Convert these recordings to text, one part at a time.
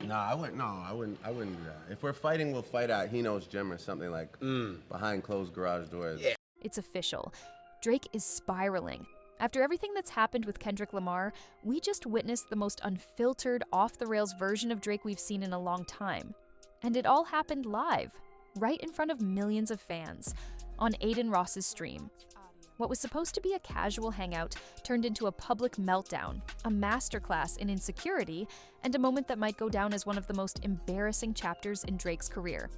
Nah, I wouldn't. No, I wouldn't do that. If we're fighting, we'll fight at He Knows Gym or something like behind closed garage doors. Yeah. It's official. Drake is spiraling. After everything that's happened with Kendrick Lamar, we just witnessed the most unfiltered, off-the-rails version of Drake we've seen in a long time. And it all happened live, right in front of millions of fans, on Aiden Ross's stream. What was supposed to be a casual hangout turned into a public meltdown, a masterclass in insecurity, and a moment that might go down as one of the most embarrassing chapters in Drake's career.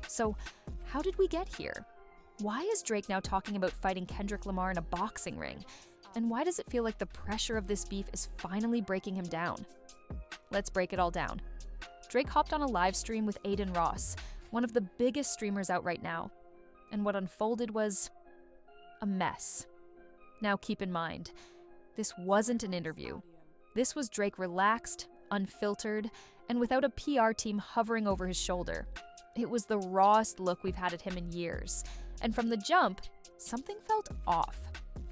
So, how did we get here? Why is Drake now talking about fighting Kendrick Lamar in a boxing ring? And why does it feel like the pressure of this beef is finally breaking him down? Let's break it all down. Drake hopped on a live stream with Aiden Ross, one of the biggest streamers out right now. And what unfolded was a mess. Now keep in mind, this wasn't an interview. This was Drake relaxed, unfiltered, and without a PR team hovering over his shoulder. It was the rawest look we've had at him in years. And from the jump, something felt off.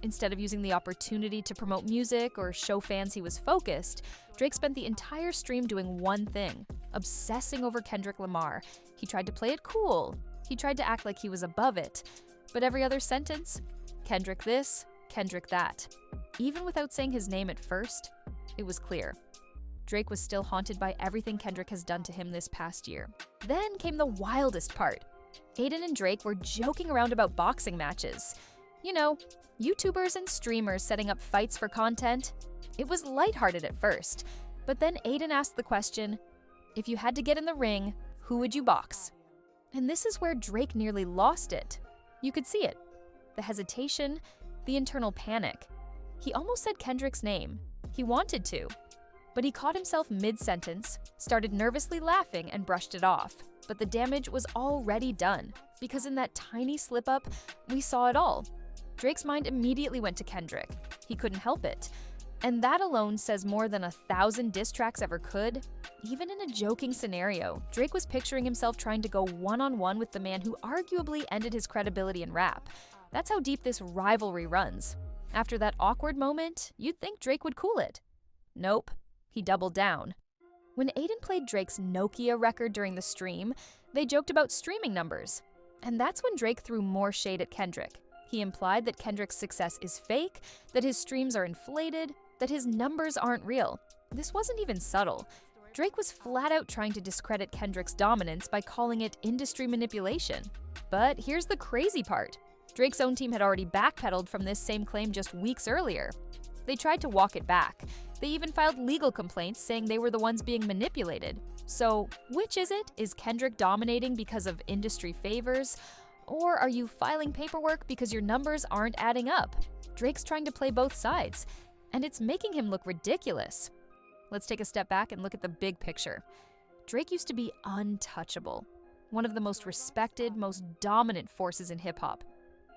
Instead of using the opportunity to promote music or show fans he was focused, Drake spent the entire stream doing one thing, obsessing over Kendrick Lamar. He tried to play it cool. He tried to act like he was above it. But every other sentence, Kendrick this, Kendrick that. Even without saying his name at first, it was clear. Drake was still haunted by everything Kendrick has done to him this past year. Then came the wildest part. Aiden and Drake were joking around about boxing matches. You know, YouTubers and streamers setting up fights for content. It was lighthearted at first, but then Aiden asked the question, if you had to get in the ring, who would you box? And this is where Drake nearly lost it. You could see it. The hesitation, the internal panic. He almost said Kendrick's name. He wanted to. But he caught himself mid-sentence, started nervously laughing, and brushed it off. But the damage was already done, because in that tiny slip-up, we saw it all. Drake's mind immediately went to Kendrick. He couldn't help it. And that alone says more than 1,000 diss tracks ever could. Even in a joking scenario, Drake was picturing himself trying to go one-on-one with the man who arguably ended his credibility in rap. That's how deep this rivalry runs. After that awkward moment, you'd think Drake would cool it. Nope, he doubled down. When Aiden played Drake's Nokia record during the stream, they joked about streaming numbers. And that's when Drake threw more shade at Kendrick. He implied that Kendrick's success is fake, that his streams are inflated, that his numbers aren't real. This wasn't even subtle. Drake was flat out trying to discredit Kendrick's dominance by calling it industry manipulation. But here's the crazy part. Drake's own team had already backpedaled from this same claim just weeks earlier. They tried to walk it back. They even filed legal complaints saying they were the ones being manipulated. So, which is it? Is Kendrick dominating because of industry favors? Or are you filing paperwork because your numbers aren't adding up? Drake's trying to play both sides, and it's making him look ridiculous. Let's take a step back and look at the big picture. Drake used to be untouchable, one of the most respected, most dominant forces in hip-hop.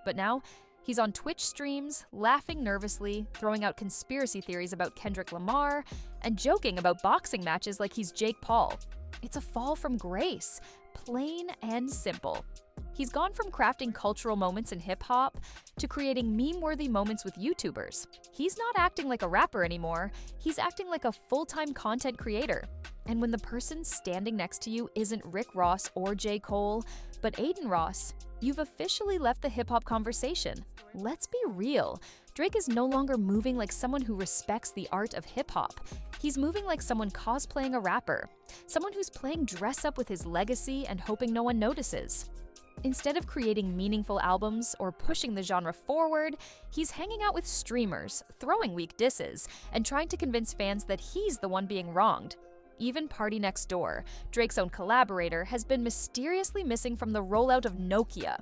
But now, he's on Twitch streams, laughing nervously, throwing out conspiracy theories about Kendrick Lamar, and joking about boxing matches like he's Jake Paul. It's a fall from grace, plain and simple. He's gone from crafting cultural moments in hip-hop to creating meme-worthy moments with YouTubers. He's not acting like a rapper anymore, he's acting like a full-time content creator. And when the person standing next to you isn't Rick Ross or J. Cole, but Aiden Ross, you've officially left the hip-hop conversation. Let's be real. Drake is no longer moving like someone who respects the art of hip-hop. He's moving like someone cosplaying a rapper, someone who's playing dress-up with his legacy and hoping no one notices. Instead of creating meaningful albums or pushing the genre forward, he's hanging out with streamers, throwing weak disses, and trying to convince fans that he's the one being wronged. Even Party Next Door, Drake's own collaborator, has been mysteriously missing from the rollout of Nokia.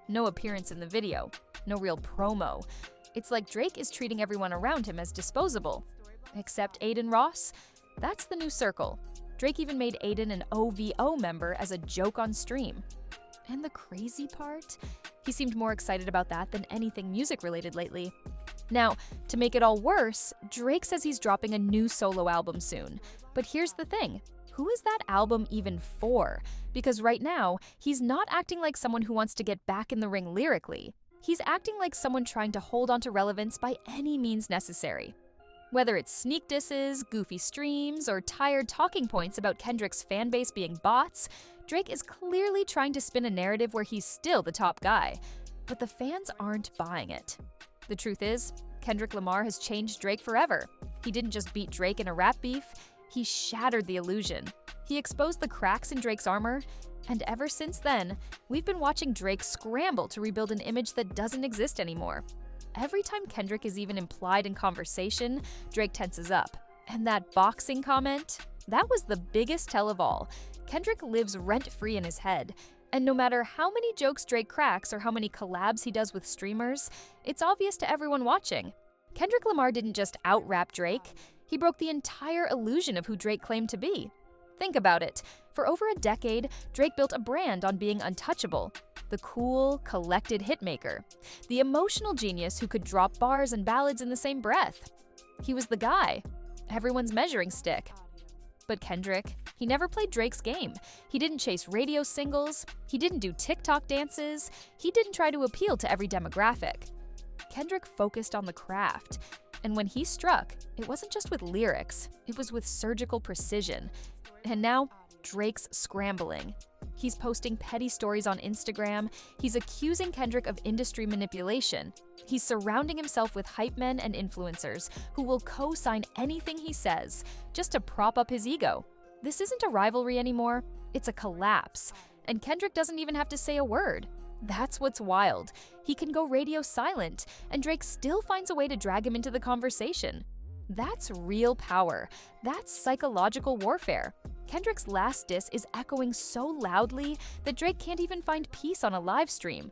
No appearance in the video, no real promo. It's like Drake is treating everyone around him as disposable. Except Aiden Ross? That's the new circle. Drake even made Aiden an OVO member as a joke on stream. And the crazy part? He seemed more excited about that than anything music-related lately. Now, to make it all worse, Drake says he's dropping a new solo album soon. But here's the thing, who is that album even for? Because right now, he's not acting like someone who wants to get back in the ring lyrically. He's acting like someone trying to hold on to relevance by any means necessary. Whether it's sneak disses, goofy streams, or tired talking points about Kendrick's fanbase being bots, Drake is clearly trying to spin a narrative where he's still the top guy. But the fans aren't buying it. The truth is, Kendrick Lamar has changed Drake forever. He didn't just beat Drake in a rap beef, he shattered the illusion. He exposed the cracks in Drake's armor, and ever since then, we've been watching Drake scramble to rebuild an image that doesn't exist anymore. Every time Kendrick is even implied in conversation, Drake tenses up. And that boxing comment? That was the biggest tell of all. Kendrick lives rent-free in his head. And no matter how many jokes Drake cracks or how many collabs he does with streamers, it's obvious to everyone watching. Kendrick Lamar didn't just out-rap Drake, he broke the entire illusion of who Drake claimed to be. Think about it. For over a decade, Drake built a brand on being untouchable. The cool, collected hitmaker. The emotional genius who could drop bars and ballads in the same breath. He was the guy. Everyone's measuring stick. But Kendrick, he never played Drake's game. He didn't chase radio singles. He didn't do TikTok dances. He didn't try to appeal to every demographic. Kendrick focused on the craft. And when he struck, it wasn't just with lyrics, it was with surgical precision. And now, Drake's scrambling. He's posting petty stories on Instagram. He's accusing Kendrick of industry manipulation. He's surrounding himself with hype men and influencers who will co-sign anything he says just to prop up his ego. This isn't a rivalry anymore, it's a collapse. And Kendrick doesn't even have to say a word. That's what's wild. He can go radio silent, and Drake still finds a way to drag him into the conversation. That's real power. That's psychological warfare. Kendrick's last diss is echoing so loudly that Drake can't even find peace on a live stream.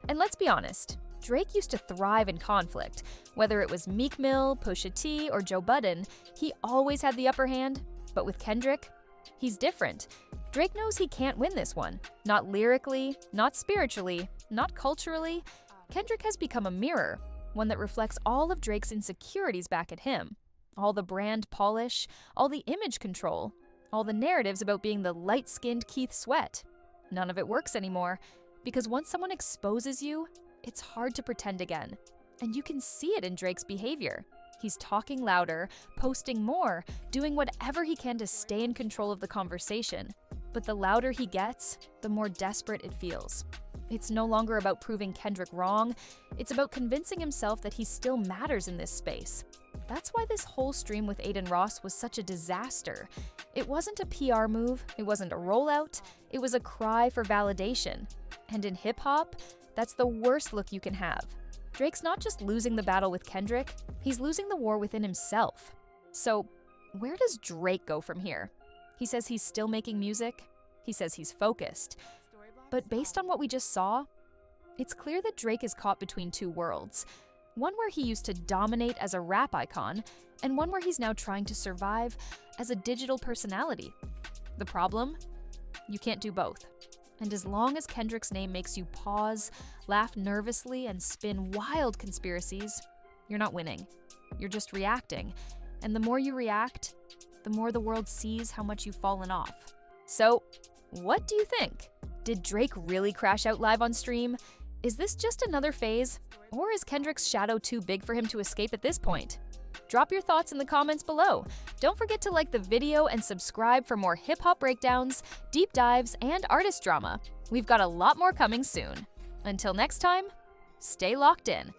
And let's be honest, Drake used to thrive in conflict. Whether it was Meek Mill, Pusha T, or Joe Budden, he always had the upper hand. But with Kendrick, he's different. Drake knows he can't win this one. Not lyrically, not spiritually, not culturally. Kendrick has become a mirror, one that reflects all of Drake's insecurities back at him. All the brand polish, all the image control, all the narratives about being the light-skinned Keith Sweat. None of it works anymore, because once someone exposes you, it's hard to pretend again. And you can see it in Drake's behavior. He's talking louder, posting more, doing whatever he can to stay in control of the conversation. But the louder he gets, the more desperate it feels. It's no longer about proving Kendrick wrong, it's about convincing himself that he still matters in this space. That's why this whole stream with Aiden Ross was such a disaster. It wasn't a PR move, it wasn't a rollout, it was a cry for validation. And in hip-hop, that's the worst look you can have. Drake's not just losing the battle with Kendrick, he's losing the war within himself. So, where does Drake go from here? He says he's still making music, he says he's focused. But based on what we just saw, it's clear that Drake is caught between two worlds. One where he used to dominate as a rap icon, and one where he's now trying to survive as a digital personality. The problem? You can't do both. And as long as Kendrick's name makes you pause, laugh nervously, and spin wild conspiracies, you're not winning. You're just reacting. And the more you react, the more the world sees how much you've fallen off. So, what do you think? Did Drake really crash out live on stream? Is this just another phase? Or is Kendrick's shadow too big for him to escape at this point? Drop your thoughts in the comments below. Don't forget to like the video and subscribe for more hip-hop breakdowns, deep dives, and artist drama. We've got a lot more coming soon. Until next time, stay locked in.